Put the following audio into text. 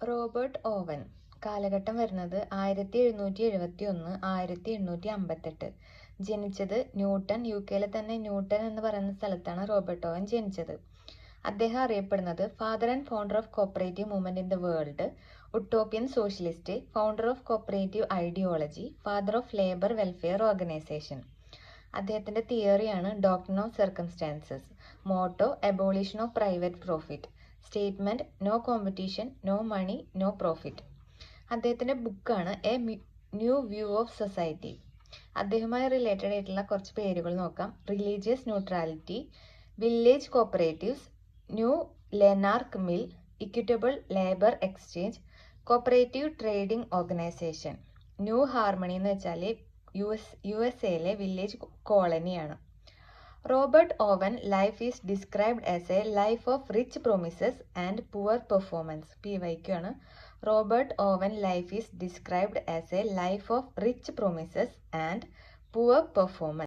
Robert Owen കാലഘട്ടം വരുന്നത് 1771 1858. ജനിച്ചത് ന്യൂട്ടൺ. യുകെയിലെ തന്നെ ന്യൂട്ടൺ എന്ന് പറയുന്ന സ്ഥലത്താണ് റോബർട്ട് ഓവൻ ജനിച്ചത്. അദ്ദേഹം അറിയപ്പെടുന്നത് father and founder of cooperative movement in the world, utopian socialist, founder of cooperative ideology, father of labour welfare organisation. അദ്ദേഹത്തിന്റെ തിയറിയാണ് doctrine of circumstances. Motto abolition of private profit. Statement no competition, no money, no profit. അദ്ദേഹത്തിന്റെ ബുക്കാണ് a new view of society. അദ്ദേഹവുമായി related ആയിട്ടുള്ള കുറച്ച് പേരുകൾ നോക്കാം. Religious neutrality, village cooperatives, New Lanark mill, equitable labour exchange, cooperative trading organisation. New Harmony എന്ന് വെച്ചാൽ U S എയിലെ വില്ലേജ് കോളനിയാണ്. Robert Owen life is described as a life of rich promises and poor performance. PYQ ആണ്. Robert Owen life is described as a life of rich promises and poor performance.